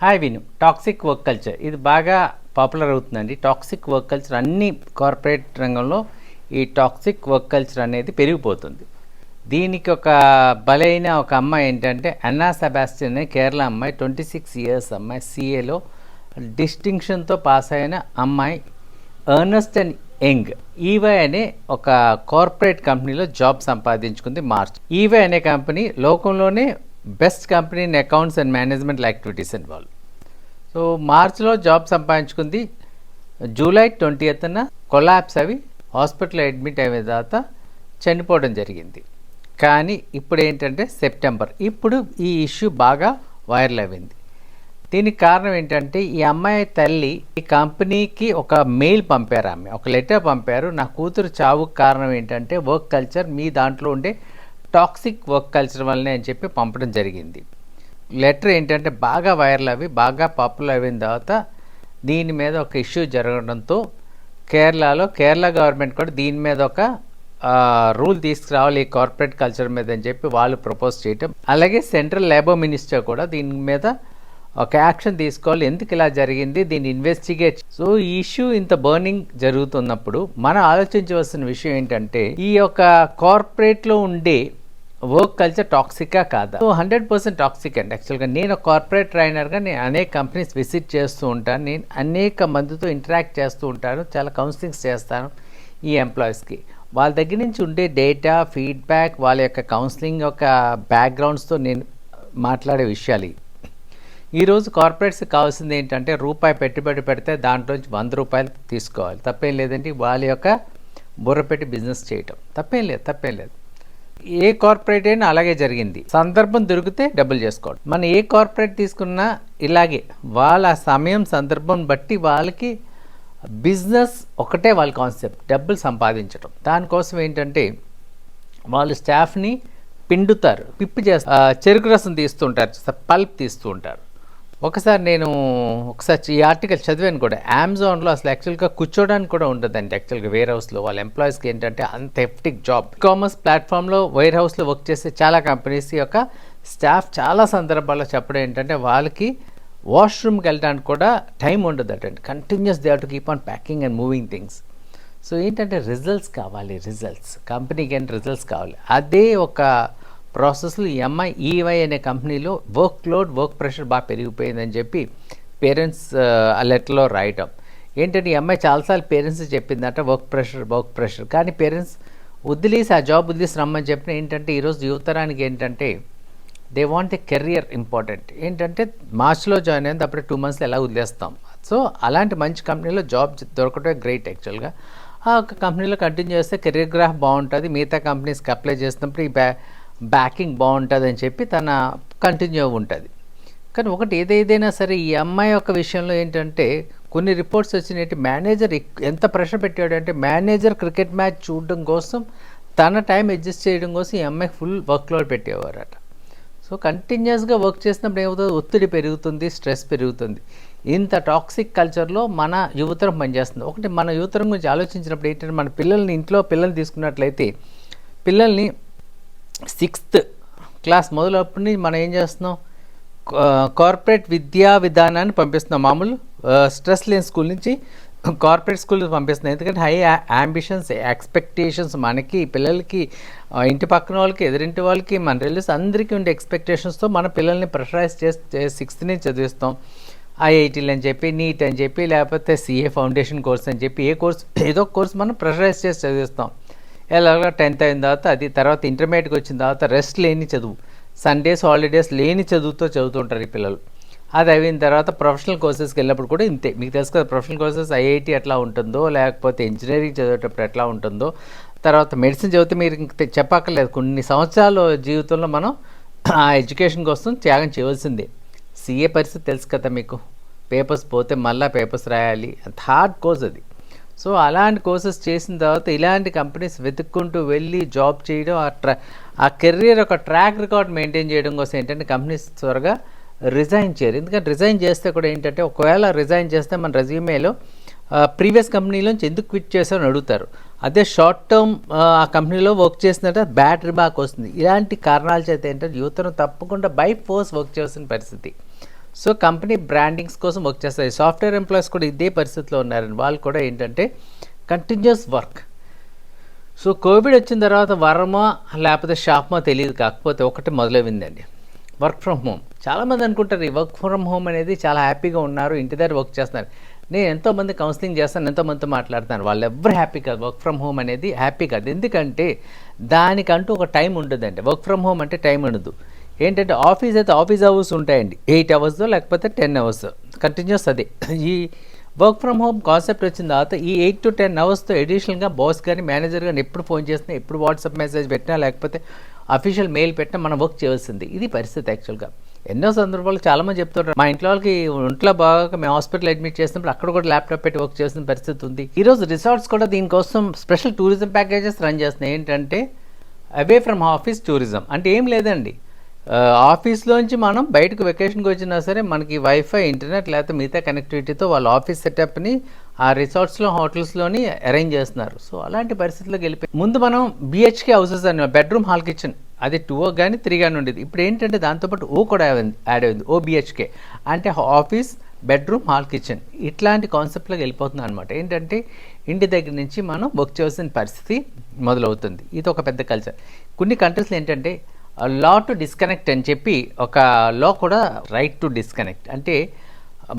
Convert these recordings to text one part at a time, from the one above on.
Hi విను. Toxic work culture ఇది బాగా పాపులర్ అవుతుందండి. టాక్సిక్ వర్క్ కల్చర్ అన్ని కార్పొరేట్ రంగంలో ఈ టాక్సిక్ వర్క్ కల్చర్ అనేది పెరిగిపోతుంది. దీనికి ఒక బలైన ఒక అమ్మాయి ఏంటంటే అన్నా సెబాస్టియన్ అనే కేరళ అమ్మాయి, 26 ఇయర్స్ అమ్మాయి, సిఏలో డిస్టింక్షన్తో పాస్ అయిన అమ్మాయి. ఎర్నెస్ట్ అండ్ యంగ్ ఈవై అనే ఒక కార్పొరేట్ కంపెనీలో జాబ్ సంపాదించుకుంది మార్చ్. ఈవై అనే కంపెనీ లోకంలోనే best company in accounts and management activities and వాళ్ళు. సో మార్చ్లో జాబ్ సంపాదించుకుంది. జూలై 20న కొలాప్స్ అవి హాస్పిటల్లో అడ్మిట్ అయిన తర్వాత చనిపోవడం జరిగింది. కానీ ఇప్పుడు ఏంటంటే సెప్టెంబర్, ఇప్పుడు ఈ ఇష్యూ బాగా వైరల్ అయింది. దీనికి కారణం ఏంటంటే ఈ అమ్మాయి తల్లి ఈ కంపెనీకి ఒక మెయిల్ పంపారు, ఆమె ఒక లెటర్ పంపారు. నా కూతురు చావుకు కారణం ఏంటంటే వర్క్ కల్చర్, మీ దాంట్లో ఉండే టాక్సిక్ వర్క్ కల్చర్ వల్లనే అని చెప్పి పంపడం జరిగింది. లెటర్ ఏంటంటే బాగా వైరల్ అవి బాగా పాపులర్ అయిన తర్వాత దీని మీద ఒక ఇష్యూ జరగడంతో కేరళ గవర్నమెంట్ కూడా దీని మీద ఒక రూల్ తీసుకురావాలి ఈ కార్పొరేట్ కల్చర్ మీద అని చెప్పి వాళ్ళు ప్రపోజ్ చేయటం. అలాగే సెంట్రల్ లేబర్ మినిస్టర్ కూడా దీని మీద ఒక యాక్షన్ తీసుకోవాలి, ఎందుకు ఇలా జరిగింది దీన్ని ఇన్వెస్టిగేట్. సో ఈ ఇష్యూ ఇంత బర్నింగ్ జరుగుతున్నప్పుడు మనం ఆలోచించవలసిన విషయం ఏంటంటే ఈ యొక్క కార్పొరేట్లో ఉండే వర్క్ కల్చర్ టాక్సికా కాదా? సో 100% టాక్సిక్ అండి. యాక్చువల్గా నేను కార్పొరేట్ ట్రైనర్గా నేను అనేక కంపెనీస్ విజిట్ చేస్తూ ఉంటాను, నేను అనేక మందితో ఇంటరాక్ట్ చేస్తూ ఉంటాను, చాలా కౌన్సిలింగ్స్ చేస్తాను ఈ ఎంప్లాయీస్కి. వాళ్ళ దగ్గర నుంచి ఉండే డేటా, ఫీడ్బ్యాక్, వాళ్ళ యొక్క కౌన్సిలింగ్ యొక్క బ్యాక్గ్రౌండ్స్తో నేను మాట్లాడే విషయాలు. ఈరోజు కార్పొరేట్స్కి కావాల్సింది ఏంటంటే రూపాయి పెట్టుబడి పెడితే దాంట్లోంచి 100 రూపాయలు తీసుకోవాలి, తప్పేం లేదండి. వాళ్ళ యొక్క బుర్ర పెట్టి బిజినెస్ చేయటం తప్పేం లేదు. ఏ కార్పొరేట్ అయినా అలాగే జరిగింది. సందర్భం దొరికితే డబ్బులు చేసుకోవడం. మనం ఏ కార్పొరేట్ తీసుకున్నా ఇలాగే వాళ్ళ సమయం సందర్భం బట్టి వాళ్ళకి బిజినెస్ ఒకటే వాళ్ళ కాన్సెప్ట్, డబ్బులు సంపాదించడం. దానికోసం ఏంటంటే వాళ్ళు స్టాఫ్ని పిండుతారు, పిప్పి చేస్తారు, చెరుకు రసం తీస్తుంటారు, పల్ప్ తీస్తూ ఉంటారు. నేను ఒకసారి ఈ ఆర్టికల్ చదివాను కూడా. అమెజాన్లో అసలు యాక్చువల్గా కూర్చోడానికి కూడా ఉండదండి. యాక్చువల్గా వేర్ హౌస్లో వాళ్ళ ఎంప్లాయీస్కి ఏంటంటే అంత హెఫ్టిక్ జాబ్. కామర్స్ ప్లాట్ఫామ్లో వేర్ హౌస్లో వర్క్ చేసే చాలా కంపెనీస్ యొక్క స్టాఫ్ చాలా సందర్భాల్లో చెప్పడం ఏంటంటే వాళ్ళకి వాష్రూమ్కి వెళ్ళడానికి కూడా టైం ఉండదటండి. Continuous they have to keep on packing and moving things. So ఏంటంటే రిజల్ట్స్ కావాలి, కంపెనీకి ఏంటి రిజల్ట్స్ కావాలి. అదే ఒక ప్రాసెస్లో ఈ అమ్మాయి ఈవై అనే కంపెనీలో వర్క్ ప్రెషర్ బాగా పెరిగిపోయిందని చెప్పి పేరెంట్స్ ఆ లెటర్లో రాయటం. ఏంటంటే ఈ అమ్మాయి చాలాసార్లు పేరెంట్స్ చెప్పిందట వర్క్ ప్రెషర్, కానీ పేరెంట్స్ వదిలేసి ఆ జాబ్ వదిలేసి రమ్మని చెప్పిన. ఏంటంటే ఈరోజు యువతరానికి ఏంటంటే they want a career important. ఏంటంటే మార్చ్లో జాయిన్ అయింది, అప్పుడే 2 months ఎలా వదిలేస్తాం. సో అలాంటి మంచి కంపెనీలో జాబ్ దొరకటమే గ్రేట్. యాక్చువల్గా ఆ ఒక కంపెనీలో కంటిన్యూ చేస్తే కెరియర్ గ్రాఫ్ బాగుంటుంది, మిగతా కంపెనీస్కి అప్లై చేసినప్పుడు ఈ బ్యాకింగ్ బాగుంటుంది అని చెప్పి తన కంటిన్యూ ఉంటుంది. కానీ ఒకటి ఏదైనా సరే ఈ అమ్మాయి యొక్క విషయంలో ఏంటంటే కొన్ని రిపోర్ట్స్ వచ్చినాయి. మేనేజర్ ఎంత ప్రెషర్ పెట్టాడు అంటే మేనేజర్ క్రికెట్ మ్యాచ్ చూడడం కోసం తన టైం అడ్జస్ట్ చేయడం కోసం ఈ అమ్మాయికి ఫుల్ వర్క్ లోడ్ పెట్టేవారట. సో కంటిన్యూస్గా వర్క్ చేసినప్పుడు ఏమవుతుంది, ఒత్తిడి పెరుగుతుంది, స్ట్రెస్ పెరుగుతుంది. ఇంత టాక్సిక్ కల్చర్లో మన యువతరం పనిచేస్తుంది. ఒకటి మన యువతరం గురించి ఆలోచించినప్పుడు ఏంటంటే మన పిల్లల్ని తీసుకున్నట్లయితే పిల్లల్ని 6th క్లాస్ మొదలప్పటి మనం ఏం చేస్తున్నాం, కార్పొరేట్ విద్యా విధానాన్ని పంపిస్తున్నాం. మామూలు స్ట్రెస్ లేని స్కూల్ నుంచి కార్పొరేట్ స్కూల్ పంపిస్తున్నాం. ఎందుకంటే హై అంబిషన్స్, ఎక్స్పెక్టేషన్స్ మనకి పిల్లలకి, ఇంటి పక్కన వాళ్ళకి, ఎదురింటి వాళ్ళకి, మన రిలేటివ్స్ అందరికీ ఉండే ఎక్స్పెక్టేషన్స్తో మన పిల్లల్ని ప్రెషరైజ్ చేసి 6th నుంచి చదివిస్తాం. ఐఐటీలు అని చెప్పి, నీట్ అని చెప్పి, లేకపోతే సిఏ ఫౌండేషన్ కోర్స్ అని చెప్పి ఏదో కోర్స్ మనం ప్రెషరైజ్ చేసి చదివిస్తాం. ఎలాగో 10th అయిన తర్వాత తర్వాత ఇంటర్మీడియట్కి వచ్చిన తర్వాత రెస్ట్ లేని చదువు, సండేస్ హాలిడేస్ లేని చదువుతుంటారు ఈ పిల్లలు. అది అయిన తర్వాత ప్రొఫెషనల్ కోర్సెస్కి వెళ్ళినప్పుడు కూడా ఇంతే. మీకు తెలుసు కదా ప్రొఫెషనల్ కోర్సెస్ ఐఐటీ ఎట్లా ఉంటుందో, లేకపోతే ఇంజనీరింగ్ చదివేటప్పుడు ఎట్లా ఉంటుందో, తర్వాత మెడిసిన్ చదివితే మీరు చెప్పక్కర్లేదు. కొన్ని సంవత్సరాల జీవితంలో మనం ఆ ఎడ్యుకేషన్ కోసం త్యాగం చేయవలసిందే. సిఏ పరిస్థితి తెలుసు కదా మీకు, పేపర్స్ పోతే మళ్ళీ పేపర్స్ రాయాలి, అంత హార్డ్ కోర్స్ అది. సో అలాంటి కోర్సెస్ చేసిన తర్వాత ఇలాంటి కంపెనీస్ వెతుక్కుంటూ వెళ్ళి జాబ్ చేయడం, ఆ కెరీర్ ఒక ట్రాక్ రికార్డ్ మెయింటైన్ చేయడం కోసం ఏంటంటే కంపెనీస్ త్వరగా రిజైన్ చేయరు. ఎందుకంటే రిజైన్ చేస్తే కూడా ఏంటంటే ఒకవేళ రిజైన్ చేస్తే మన రెజ్యూమేలో ప్రీవియస్ కంపెనీలోంచి ఎందుకు క్విట్ చేశారని అడుగుతారు. అదే షార్ట్ టర్మ్ ఆ కంపెనీలో వర్క్ చేసినట్టు బ్యాడ్ రిమార్క్ వస్తుంది. ఇలాంటి కారణాల చేత ఏంటంటే యువతను తప్పకుండా బై ఫోర్స్ వర్క్ చేయాల్సిన పరిస్థితి. సో కంపెనీ బ్రాండింగ్స్ కోసం వర్క్ చేస్తారు. సాఫ్ట్వేర్ ఎంప్లాయీస్ కూడా ఇదే పరిస్థితిలో ఉన్నారండి. వాళ్ళు కూడా ఏంటంటే కంటిన్యూస్ వర్క్. సో కోవిడ్ వచ్చిన తర్వాత వరమా లేకపోతే షాప్మా తెలియదు, కాకపోతే ఒకటి మొదలైందండి, వర్క్ ఫ్రమ్ హోమ్. చాలామంది అనుకుంటారు ఈ వర్క్ ఫ్రమ్ హోమ్ అనేది చాలా హ్యాపీగా ఉన్నారు, ఇంటి దగ్గర వర్క్ చేస్తున్నారు. నేను ఎంతోమంది కౌన్సిలింగ్ చేస్తాను, ఎంతోమందితో మాట్లాడుతాను, వాళ్ళు ఎవరు హ్యాపీ కాదు. వర్క్ ఫ్రమ్ హోమ్ అనేది హ్యాపీ కాదు. ఎందుకంటే దానికంటూ ఒక టైం ఉంటుందండి. వర్క్ ఫ్రమ్ హోమ్ అంటే టైం ఉండదు. ఏంటంటే ఆఫీస్ అయితే ఆఫీస్ అవర్స్ ఉంటాయండి, 8 అవర్స్ లేకపోతే 10 అవర్స్ కంటిన్యూస్. అదే ఈ వర్క్ ఫ్రమ్ హోమ్ కాన్సెప్ట్ వచ్చిన తర్వాత ఈ 8 to 10 అవర్స్తో ఎడిషనల్గా బాస్ కానీ మేనేజర్ కానీ ఎప్పుడు ఫోన్ చేసినా, ఎప్పుడు వాట్సాప్ మెసేజ్ పెట్టినా, లేకపోతే అఫీషియల్ మెయిల్ పెట్టినా మనం వర్క్ చేయాల్సింది. ఇది పరిస్థితి యాక్చువల్గా. ఎన్నో సందర్భాలు చాలామంది చెప్తుంటారు, మా ఇంట్లో వాళ్ళకి ఒంట్లో బాగా మేము హాస్పిటల్ అడ్మిట్ చేసినప్పుడు అక్కడ కూడా ల్యాప్టాప్ పెట్టి వర్క్ చేసిన పరిస్థితి ఉంది. ఈరోజు రిసార్ట్స్ కూడా దీనికోసం స్పెషల్ టూరిజం ప్యాకేజెస్ రన్ చేస్తున్నాయి. ఏంటంటే అవే ఫ్రమ్ ఆఫీస్ టూరిజం. అంటే ఏం లేదండి, ఆఫీస్లోంచి మనం బయటకు వెకేషన్కి వచ్చినా సరే మనకి వైఫై, ఇంటర్నెట్ లేకపోతే మిగతా కనెక్టివిటీతో వాళ్ళ ఆఫీస్ సెటప్ని ఆ రిసార్ట్స్లో, హోటల్స్లోని అరేంజ్ చేస్తున్నారు. సో అలాంటి పరిస్థితుల్లోకి వెళ్ళిపోయి ముందు మనం బిహెచ్కే హౌసెస్ అని బెడ్రూమ్, హాల్, కిచెన్ అది 2 కానీ 3 కానీ ఉండేది. ఇప్పుడు ఏంటంటే దాంతోపాటు ఓ కూడా యాడ్ అయింది, ఓబిహెచ్కే అంటే ఆఫీస్, బెడ్రూమ్, హాల్, కిచెన్ ఇట్లాంటి కాన్సెప్ట్లోకి వెళ్ళిపోతుంది అనమాట. ఏంటంటే ఇంటి దగ్గర నుంచి మనం వర్క్ చేయాల్సిన పరిస్థితి మొదలవుతుంది. ఇది ఒక పెద్ద కల్చర్. కొన్ని కంట్రీస్లో ఏంటంటే లా టు డిస్కనెక్ట్ అని చెప్పి ఒక లా కూడా, రైట్ టు డిస్కనెక్ట్. అంటే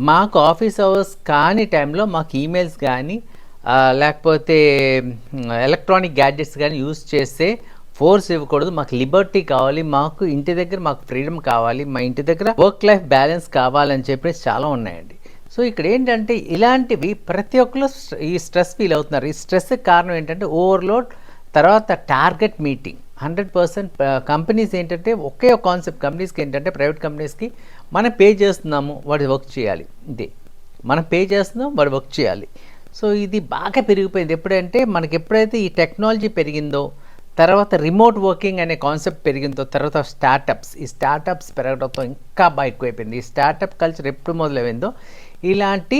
మాకు ఆఫీస్ అవర్స్ కానీ టైంలో మాకు ఈమెయిల్స్ కానీ లేకపోతే ఎలక్ట్రానిక్ గ్యాడ్జెట్స్ కానీ యూజ్ చేస్తే ఫోర్స్ ఇవ్వకూడదు, మాకు లిబర్టీ కావాలి, మాకు ఇంటి దగ్గర మాకు ఫ్రీడమ్ కావాలి, మా ఇంటి దగ్గర వర్క్ లైఫ్ బ్యాలెన్స్ కావాలని చెప్పేసి చాలా ఉన్నాయండి. సో ఇక్కడ ఏంటంటే ఇలాంటివి ప్రతి ఒక్కరు ఈ స్ట్రెస్ ఫీల్ అవుతున్నారు. ఈ స్ట్రెస్కి కారణం ఏంటంటే ఓవర్లోడ్, తర్వాత టార్గెట్ మీటింగ్. 100% కంపెనీస్ ఏంటంటే ఒకే ఒక కాన్సెప్ట్. కంపెనీస్కి ఏంటంటే ప్రైవేట్ కంపెనీస్కి మనం పే చేస్తున్నాము, వాడు వర్క్ చేయాలి, ఇదే మనం పే చేస్తున్నాం, వాడు వర్క్ చేయాలి. సో ఇది బాగా పెరిగిపోయింది. ఎప్పుడంటే మనకి ఎప్పుడైతే ఈ టెక్నాలజీ పెరిగిందో, తర్వాత రిమోట్ వర్కింగ్ అనే కాన్సెప్ట్ పెరిగిందో, తర్వాత ఈ స్టార్టప్స్ పెరగడంతో ఇంకా బాగా ఎక్కువైపోయింది. ఈ స్టార్టప్ కల్చర్ ఎప్పుడు మొదలైందో ఇలాంటి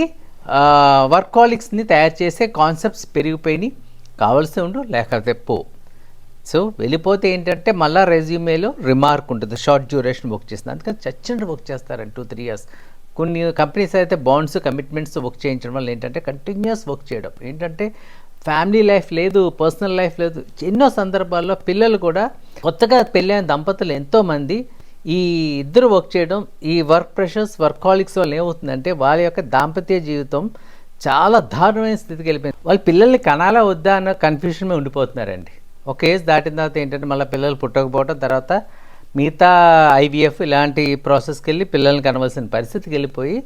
వర్కాలిక్స్ని తయారు చేసే కాన్సెప్ట్స్ పెరిగిపోయినాయి. కావాల్సి ఉండు లేకపోతే పో. సో వెళ్ళిపోతే ఏంటంటే మళ్ళీ రెజ్యూమేలో రిమార్క్ ఉంటుంది, షార్ట్ డ్యూరేషన్ వర్క్ చేస్తుంది. అందుకని చచ్చినట్టు వర్క్ చేస్తారండి 2-3 years. కొన్ని కంపెనీస్ అయితే బాండ్స్, కమిట్మెంట్స్ వర్క్ చేయించడం వల్ల ఏంటంటే కంటిన్యూస్ వర్క్ చేయడం. ఏంటంటే ఫ్యామిలీ లైఫ్ లేదు, పర్సనల్ లైఫ్ లేదు. ఎన్నో సందర్భాల్లో పిల్లలు కూడా, కొత్తగా పెళ్ళైన దంపతులు ఎంతోమంది ఈ ఇద్దరు వర్క్ చేయడం, ఈ వర్క్ ప్రెషర్స్, వర్కాలిక్స్ వల్ల ఏమవుతుందంటే వాళ్ళ యొక్క దాంపత్య జీవితం చాలా దారుణమైన స్థితికి వెళ్ళిపోయింది. వాళ్ళ పిల్లల్ని కనాలా వద్దా అన్న కన్ఫ్యూషన్ ఉండిపోతున్నారండి. ఒక ఏజ్ దాటిన తర్వాత ఏంటంటే మళ్ళీ పిల్లలు పుట్టకపోవడం, తర్వాత మిగతా IVF ఇలాంటి ప్రాసెస్కి వెళ్ళి పిల్లల్ని కనవలసిన పరిస్థితికి వెళ్ళిపోయి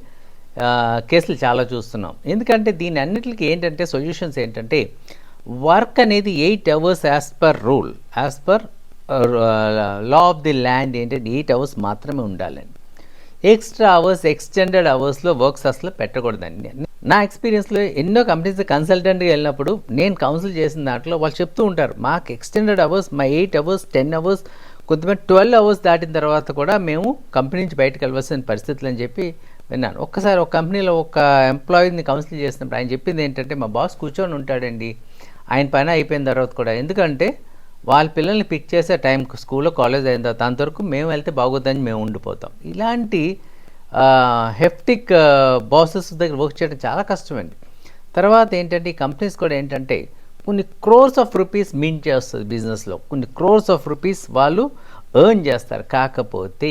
కేసులు చాలా చూస్తున్నాం. ఎందుకంటే దీని అన్నిటికీ ఏంటంటే సొల్యూషన్స్ ఏంటంటే వర్క్ అనేది 8 hours as per rule, as per law of the land ఏంటంటే 8 hours మాత్రమే ఉండాలండి. ఎక్స్ట్రా అవర్స్, ఎక్స్టెండెడ్ అవర్స్లో వర్క్స్ అసలు పెట్టకూడదండి. నా ఎక్స్పీరియన్స్లో ఎన్నో కంపెనీస్ కన్సల్టెంట్గా వెళ్ళినప్పుడు నేను కౌన్సిల్ చేసిన దాంట్లో వాళ్ళు చెప్తూ ఉంటారు, మాకు ఎక్స్టెండెడ్ అవర్స్, మా 8 hours, 10 hours, కొంతమంది 12 hours దాటిన తర్వాత కూడా మేము కంపెనీ నుంచి బయటకు వెళ్ళవలసిన పరిస్థితులు అని చెప్పి విన్నాను. ఒక్కసారి ఒక కంపెనీలో ఒక ఎంప్లాయీని కౌన్సిల్ చేసినప్పుడు ఆయన చెప్పింది ఏంటంటే, మా బాస్ కూర్చొని ఉంటాడండి, ఆయన పని అయిపోయిన తర్వాత కూడా, ఎందుకంటే వాళ్ళ పిల్లల్ని పిక్ చేసే టైంకి స్కూల్లో, కాలేజ్ అయిన తర్వాత అంతవరకు మేము వెళ్తే బాగోద్దని మేము ఉండిపోతాం. ఇలాంటి హెఫ్టిక్ బాసెస్ దగ్గర వర్క్ చేయడం చాలా కష్టమండి. తర్వాత ఏంటంటే ఈ కంపెనీస్ కూడా ఏంటంటే కొన్ని క్రోర్స్ ఆఫ్ రూపీస్ మింట్ చేస్తుంది బిజినెస్లో, కొన్ని క్రోర్స్ ఆఫ్ రూపీస్ వాళ్ళు ఎర్న్ చేస్తారు. కాకపోతే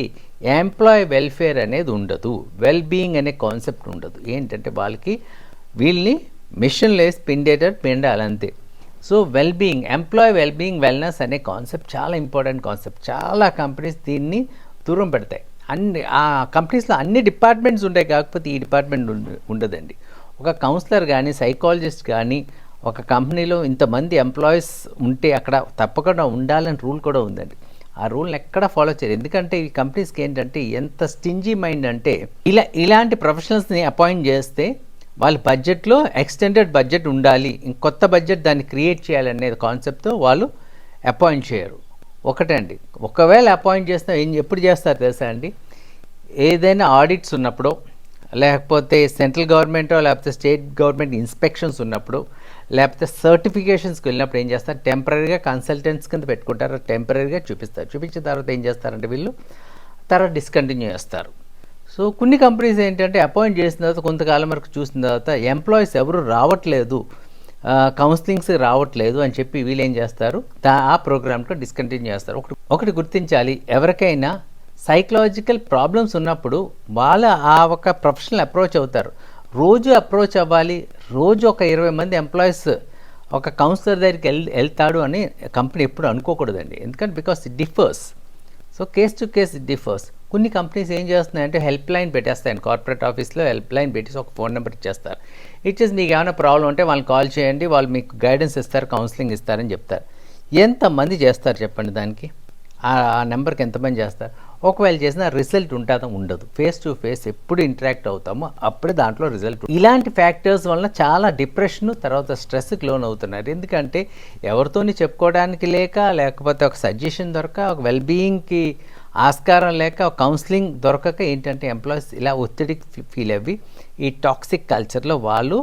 ఎంప్లాయీ వెల్ఫేర్ అనేది ఉండదు, వెల్ బీయింగ్ అనే కాన్సెప్ట్ ఉండదు. ఏంటంటే వాళ్ళకి వీళ్ళని మిషన్లు వేసి పిండాలంతే. So well being, employee well being, wellness అనే కాన్సెప్ట్ చాలా ఇంపార్టెంట్ కాన్సెప్ట్. చాలా కంపెనీస్ దీన్ని దూరం పెడతాయి. ఆ కంపెనీస్లో అన్ని డిపార్ట్మెంట్స్ ఉంటాయి, కాకపోతే ఈ డిపార్ట్మెంట్ ఉండదండి. ఒక కౌన్సిలర్ కానీ, సైకాలజిస్ట్ కానీ, ఒక కంపెనీలో ఇంతమంది ఎంప్లాయీస్ ఉంటే అక్కడ తప్పకుండా ఉండాలని రూల్ కూడా ఉందండి. ఆ రూల్ని ఎక్కడ ఫాలో చేయరు. ఎందుకంటే ఈ కంపెనీస్కి ఏంటంటే ఎంత స్టింజీ మైండ్ అంటే ఇలాంటి ప్రొఫెషనల్స్ని అపాయింట్ చేస్తే వాళ్ళ బడ్జెట్లో ఎక్స్టెండెడ్ బడ్జెట్ ఉండాలి, కొత్త బడ్జెట్ దాన్ని క్రియేట్ చేయాలనే కాన్సెప్ట్తో వాళ్ళు అపాయింట్ చేయరు. ఒకటండి, ఒకవేళ అపాయింట్ చేస్తే ఎప్పుడు చేస్తారు తెలుసా అండి, ఏదైనా ఆడిట్స్ ఉన్నప్పుడు, లేకపోతే సెంట్రల్ గవర్నమెంటో లేకపోతే స్టేట్ గవర్నమెంట్ ఇన్స్పెక్షన్స్ ఉన్నప్పుడు, లేకపోతే సర్టిఫికేషన్స్కి వెళ్ళినప్పుడు ఏం చేస్తారు, టెంపరీగా కన్సల్టెంట్స్ కింద పెట్టుకుంటారు, టెంపరీగా చూపిస్తారు. చూపించిన తర్వాత ఏం చేస్తారంటే వీళ్ళు తర్వాత డిస్కంటిన్యూ చేస్తారు. సో కొన్ని కంపెనీస్ ఏంటంటే అపాయింట్ చేసిన తర్వాత కొంతకాలం వరకు చూసిన తర్వాత ఎంప్లాయీస్ ఎవరు రావట్లేదు, కౌన్సిలింగ్స్ రావట్లేదు అని చెప్పి వీళ్ళు ఏం చేస్తారు, ఆ ప్రోగ్రామ్తో డిస్కంటిన్యూ చేస్తారు. ఒకటి గుర్తించాలి, ఎవరికైనా సైకలాజికల్ ప్రాబ్లమ్స్ ఉన్నప్పుడు వాళ్ళ ఆ ఒక ప్రొఫెషనల్ అప్రోచ్ అవుతారు. రోజు అప్రోచ్ అవ్వాలి, రోజు ఒక 20 మంది ఎంప్లాయీస్ ఒక కౌన్సిలర్ దగ్గరికి వెళ్తాడు అని కంపెనీ ఎప్పుడు అనుకోకూడదండి. ఎందుకంటే because it differs. So case to case it differs. కొన్ని కంపెనీస్ ఏం చేస్తున్నాయంటే హెల్ప్ లైన్ పెట్టేస్తాయండి, కార్పొరేట్ ఆఫీస్లో హెల్ప్ లైన్ పెట్టేసి ఒక ఫోన్ నెంబర్ ఇచ్చేస్తారు. ఇచ్చేసి మీకు ఏమైనా ప్రాబ్లం ఉంటే వాళ్ళని కాల్ చేయండి, వాళ్ళు మీకు గైడెన్స్ ఇస్తారు, కౌన్సిలింగ్ ఇస్తారని చెప్తారు. ఎంతమంది చేస్తారు చెప్పండి దానికి? ఆ నెంబర్కి ఎంతమంది చేస్తారు? ఒకవేళ చేసిన రిజల్ట్ ఉంటుందో ఉండదు. ఫేస్ టు ఫేస్ ఎప్పుడు ఇంటరాక్ట్ అవుతామో అప్పుడే దాంట్లో రిజల్ట్. ఇలాంటి ఫ్యాక్టర్స్ వలన చాలా డిప్రెషన్ తర్వాత స్ట్రెస్కి లోన్ అవుతున్నారు. ఎందుకంటే ఎవరితోని చెప్పుకోవడానికి లేకపోతే ఒక సజెషన్ దొరక, ఒక వెల్బీయింగ్కి ఆస్కారం లేక, ఒక కౌన్సిలింగ్ దొరకక ఏంటంటే ఎంప్లాయీస్ ఇలా ఒత్తిడికి ఫీల్ అవ్వి ఈ టాక్సిక్ కల్చర్లో వాళ్ళు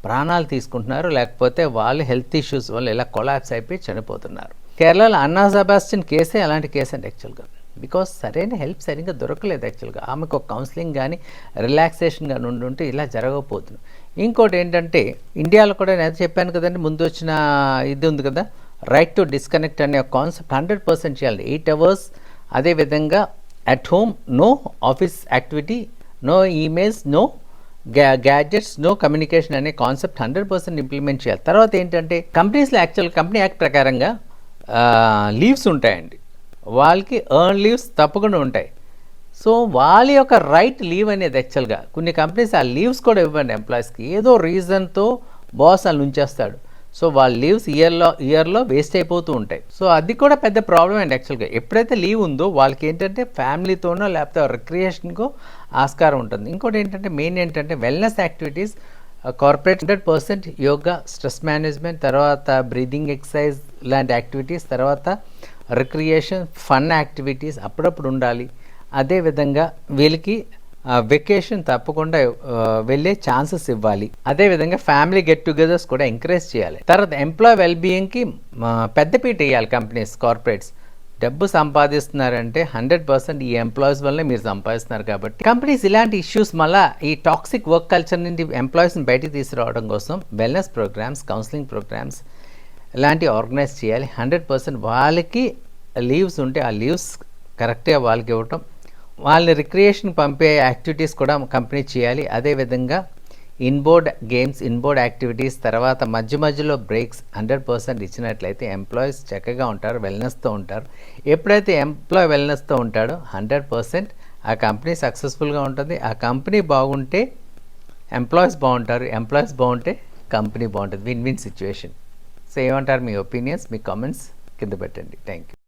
ప్రాణాలు తీసుకుంటున్నారు, లేకపోతే వాళ్ళు హెల్త్ ఇష్యూస్ వల్ల ఇలా కొలాప్స్ అయిపోయి చనిపోతున్నారు. కేరళలో అన్నా సెబాస్టియన్ కేసే అలాంటి కేసు అండి యాక్చువల్గా. బికాస్ సరైన హెల్ప్ సరిగ్గా దొరకలేదు యాక్చువల్గా. ఆమెకు ఒక కౌన్సిలింగ్ కానీ రిలాక్సేషన్ కానీ ఉంటే ఇలా జరగకపోతుంది. ఇంకోటి ఏంటంటే ఇండియాలో కూడా నేను చెప్పాను కదండి, ముందు వచ్చిన ఇది ఉంది కదా, రైట్ టు డిస్కనెక్ట్ అనే కాన్సెప్ట్ 100% చేయాలి. 8 hours. అదేవిధంగా at home no office activity, no emails, no gadgets, no communication అనే కాన్సెప్ట్ 100% ఇంప్లిమెంట్ చేయాలి. తర్వాత ఏంటంటే కంపెనీస్లో యాక్చువల్ కంపెనీ యాక్ట్ ప్రకారంగా లీవ్స్ ఉంటాయండి, వాళ్ళకి ఎర్న్ లీవ్స్ తప్పకుండా ఉంటాయి. సో వాళ్ళ యొక్క రైట్ లీవ్ అనేది యాక్చువల్గా కొన్ని కంపెనీస్ ఆ లీవ్స్ కూడా ఇవ్వండి ఎంప్లాయీస్కి. ఏదో రీజన్తో బాస్ వాళ్ళు ఉంచేస్తాడు. సో వాళ్ళ లీవ్స్ ఇయర్లో వేస్ట్ అయిపోతూ ఉంటాయి. సో అది కూడా పెద్ద ప్రాబ్లం అండి యాక్చువల్గా. ఎప్పుడైతే లీవ్ ఉందో వాళ్ళకి ఏంటంటే ఫ్యామిలీతోనో లేకపోతే రిక్రియేషన్కో ఆస్కారం ఉంటుంది. ఇంకోటి ఏంటంటే మెయిన్ ఏంటంటే wellness activities, corporate 100% yoga, stress management, తర్వాత బ్రీదింగ్ ఎక్సర్సైజ్ లాంటి యాక్టివిటీస్, తర్వాత రిక్రియేషన్, ఫన్ యాక్టివిటీస్ అప్పుడప్పుడు ఉండాలి. అదేవిధంగా వీళ్ళకి వెకేషన్ తప్పకుండా వెళ్ళే ఛాన్సెస్ ఇవ్వాలి. అదేవిధంగా ఫ్యామిలీ గెట్ టుగెదర్స్ కూడా ఎంకరేజ్ చేయాలి. తర్వాత ఎంప్లాయ్ వెల్బీయింగ్కి పెద్దపీట వేయాలి కంపెనీస్, కార్పొరేట్స్. డబ్బు సంపాదిస్తున్నారంటే 100% ఈ ఎంప్లాయీస్ వల్లే మీరు సంపాదిస్తున్నారు. కాబట్టి కంపెనీస్ ఇలాంటి ఇష్యూస్ మళ్ళీ ఈ టాక్సిక్ వర్క్ కల్చర్ నుండి ఎంప్లాయీస్ని బయటికి తీసుకురావడం కోసం వెల్నెస్ ప్రోగ్రామ్స్, కౌన్సిలింగ్ ప్రోగ్రామ్స్ ఇలాంటివి ఆర్గనైజ్ చేయాలి. 100% వాళ్ళకి లీవ్స్ ఉంటే ఆ లీవ్స్ కరెక్ట్గా వాళ్ళకి ఇవ్వటం, వాళ్ళని రిక్రియేషన్ పంపే యాక్టివిటీస్ కూడా కంపెనీ చేయాలి. అదేవిధంగా ఇన్బోర్డ్ గేమ్స్, ఇన్బోర్డ్ యాక్టివిటీస్, తర్వాత మధ్యలో బ్రేక్స్ 100% ఇచ్చినట్లయితే ఎంప్లాయీస్ చక్కగా ఉంటారు, వెల్నెస్తో ఉంటారు. ఎప్పుడైతే ఎంప్లాయ్ వెల్నెస్తో ఉంటాడో 100% ఆ కంపెనీ సక్సెస్ఫుల్గా ఉంటుంది. ఆ కంపెనీ బాగుంటే ఎంప్లాయీస్ బాగుంటారు, ఎంప్లాయీస్ బాగుంటే కంపెనీ బాగుంటుంది. Win win situation. సో ఏమంటారు? మీ ఒపీనియన్స్, మీ కామెంట్స్ కింద పెట్టండి. Thank you.